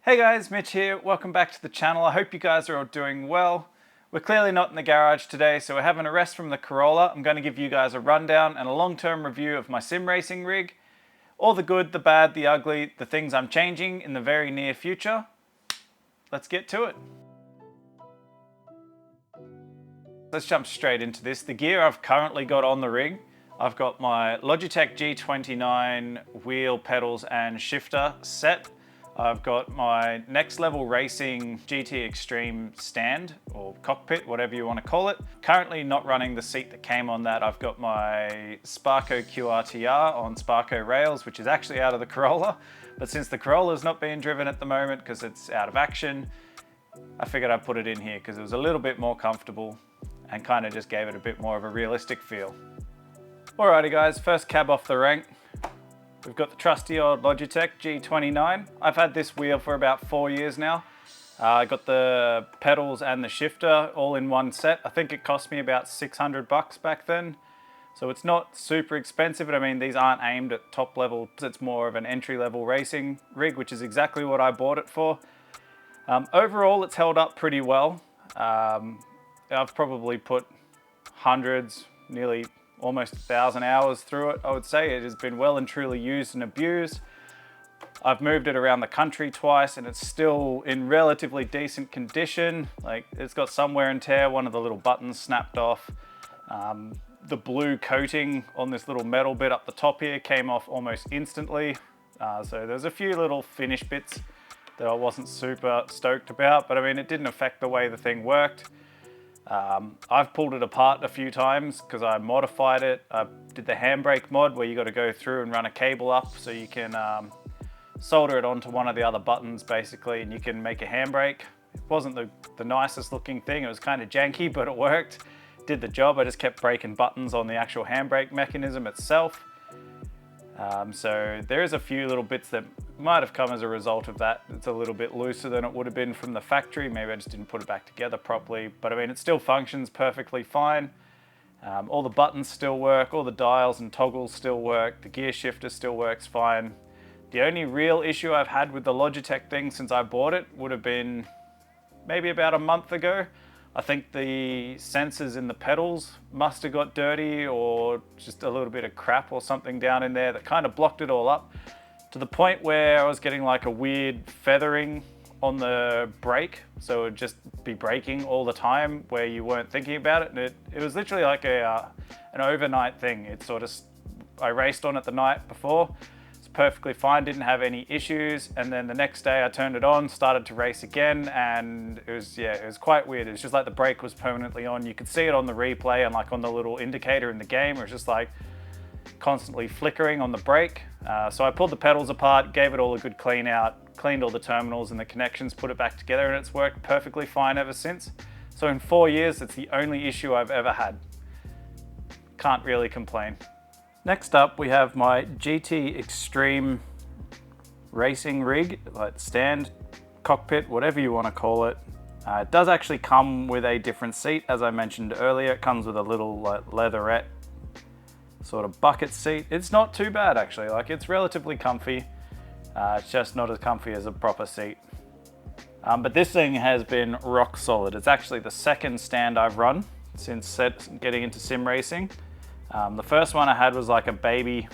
Hey guys, Mitch here. Welcome back to the channel. I hope you guys are all doing well. We're clearly not in the garage today, so we're having a rest from the Corolla. I'm going to give you guys a rundown and a long-term review of my sim racing rig. All the good, the bad, the ugly, the things I'm changing in the very near future. Let's get to it. Let's jump straight into this. The gear I've currently got on the rig, I've got my Logitech G29 wheel, pedals and shifter set. I've got my Next Level Racing GT Extreme stand or cockpit, whatever you want to call it. Currently not running the seat that came on that. I've got my Sparco QRTR on Sparco rails, which is actually out of the Corolla. But since the Corolla's not being driven at the moment because it's out of action, I figured I'd put it in here because it was a little bit more comfortable and kind of just gave it a bit more of a realistic feel. Alrighty guys, first cab off the rank. We've got the trusty old Logitech G29. I've had this wheel for about 4 years now. I got the pedals and the shifter all in one set. I think it cost me about 600 bucks back then. So it's not super expensive, but I mean, these aren't aimed at top level. It's more of an entry level racing rig, which is exactly what I bought it for. Overall, it's held up pretty well. I've probably put hundreds, nearly almost 1,000 hours through it, I would say. It has been well and truly used and abused. I've moved it around the country twice and it's still in relatively decent condition. Like, it's got some wear and tear, one of the little buttons snapped off. The blue coating on this little metal bit up the top here came off almost instantly. So there's a few little finish bits that I wasn't super stoked about, but I mean, it didn't affect the way the thing worked. I've pulled it apart a few times because I modified it. I did the handbrake mod where you got to go through and run a cable up so you can solder it onto one of the other buttons basically, and you can make a handbrake. It wasn't the nicest looking thing. It was kind of janky, but it worked. Did the job. I just kept breaking buttons on the actual handbrake mechanism itself. So there is a few little bits that might have come as a result of that. It's a little bit looser than it would have been from the factory. Maybe I just didn't put it back together properly, but I mean, it still functions perfectly fine. All the buttons still work, all the dials and toggles still work, the gear shifter still works fine. The only real issue I've had with the Logitech thing since I bought it would have been maybe about a month ago. I think the sensors in the pedals must have got dirty or just a little bit of crap or something down in there that kind of blocked it all up to the point where I was getting like a weird feathering on the brake. So it would just be braking all the time where you weren't thinking about it. And it was literally like an overnight thing. It sort of, I raced on it the night before. Perfectly fine, didn't have any issues, and then the next day I turned it on, started to race again, and it was quite weird. It was just like the brake was permanently on. You could see it on the replay and like on the little indicator in the game. It was just like constantly flickering on the brake. So I pulled the pedals apart, gave it all a good clean out, cleaned all the terminals and the connections, put it back together, and it's worked perfectly fine ever since. So in 4 years, it's the only issue I've ever had. Can't really complain. Next up, we have my GT Extreme racing rig, like stand, cockpit, whatever you want to call it. It does actually come with a different seat, as I mentioned earlier. It comes with a little like leatherette sort of bucket seat. It's not too bad actually, like it's relatively comfy. It's just not as comfy as a proper seat. But this thing has been rock solid. It's actually the second stand I've run since getting into sim racing. The first one I had was like a baby,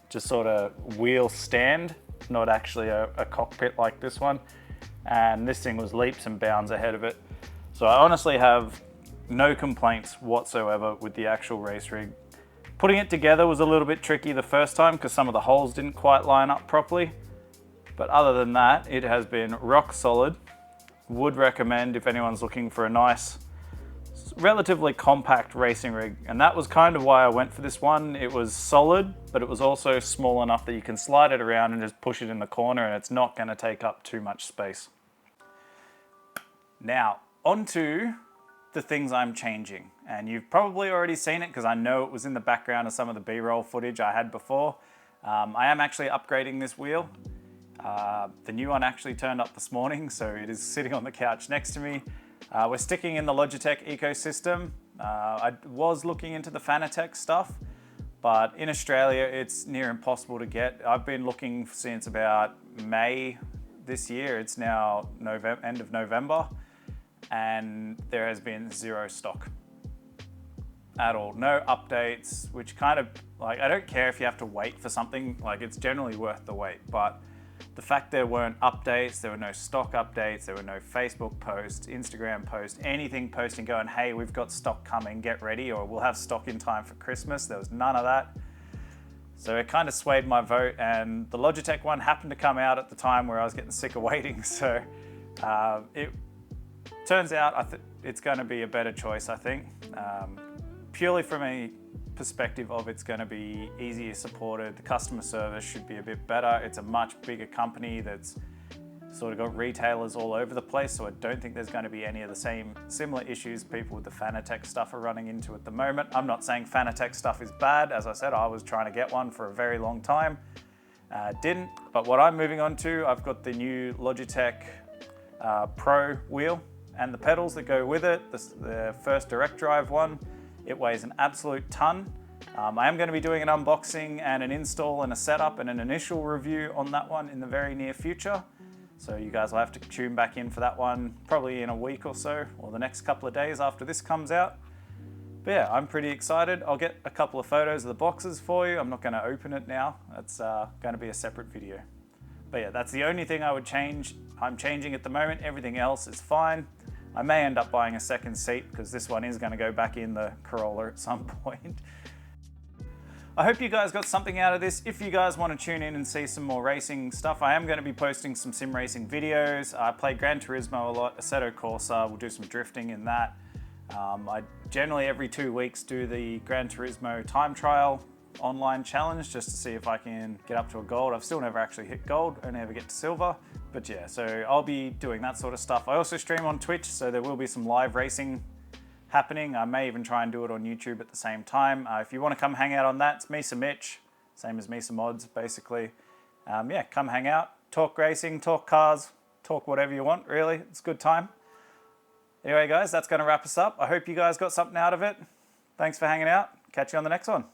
just sort of wheel stand, not actually a cockpit like this one. And this thing was leaps and bounds ahead of it. So I honestly have no complaints whatsoever with the actual race rig. Putting it together was a little bit tricky the first time because some of the holes didn't quite line up properly. But other than that, it has been rock solid. Would recommend if anyone's looking for a nice, relatively compact racing rig, and that was kind of why I went for this one. It was solid, but it was also small enough that you can slide it around and just push it in the corner and it's not going to take up too much space. Now, onto the things I'm changing, and you've probably already seen it because I know it was in the background of some of the B-roll footage I had before. I am actually upgrading this wheel. The new one actually turned up this morning, so it is sitting on the couch next to me. We're sticking in the Logitech ecosystem. I was looking into the Fanatec stuff, but in Australia it's near impossible to get. I've been looking since about May this year. It's now end of November, and there has been zero stock at all. No updates, which kind of, like, I don't care if you have to wait for something, like, it's generally worth the wait, but the fact there weren't updates, there were no stock updates, there were no Facebook posts, Instagram posts, anything posting going, hey, we've got stock coming, get ready, or we'll have stock in time for Christmas. There was none of that. So it kind of swayed my vote, and the Logitech one happened to come out at the time where I was getting sick of waiting. So it turns out it's going to be a better choice, I think. Purely from a perspective of it's going to be easier supported, the customer service should be a bit better. It's a much bigger company that's sort of got retailers all over the place, so I don't think there's going to be any of the similar issues people with the Fanatec stuff are running into at the moment. I'm not saying Fanatec stuff is bad. As I said, I was trying to get one for a very long time. Didn't, but what I'm moving on to, I've got the new Logitech Pro wheel and the pedals that go with it, the first direct drive one. It weighs an absolute ton. I am going to be doing an unboxing and an install and a setup and an initial review on that one in the very near future. So you guys will have to tune back in for that one probably in a week or so, or the next couple of days after this comes out. But yeah, I'm pretty excited. I'll get a couple of photos of the boxes for you. I'm not going to open it now. That's going to be a separate video. But yeah, that's the only thing I would change. I'm changing at the moment. Everything else is fine. I may end up buying a second seat because this one is going to go back in the Corolla at some point. I hope you guys got something out of this. If you guys want to tune in and see some more racing stuff, I am going to be posting some sim racing videos. I play Gran Turismo a lot, Assetto Corsa, we'll do some drifting in that. I generally every 2 weeks do the Gran Turismo time trial online challenge just to see if I can get up to a gold. I've still never actually hit gold, only ever get to silver. But yeah, so I'll be doing that sort of stuff. I also stream on Twitch, so there will be some live racing happening. I may even try and do it on YouTube at the same time. If you want to come hang out on that, it's Misa Mitch, same as Misa Mods, basically. Yeah, come hang out, talk racing, talk cars, talk whatever you want, really. It's a good time. Anyway, guys, that's going to wrap us up. I hope you guys got something out of it. Thanks for hanging out. Catch you on the next one.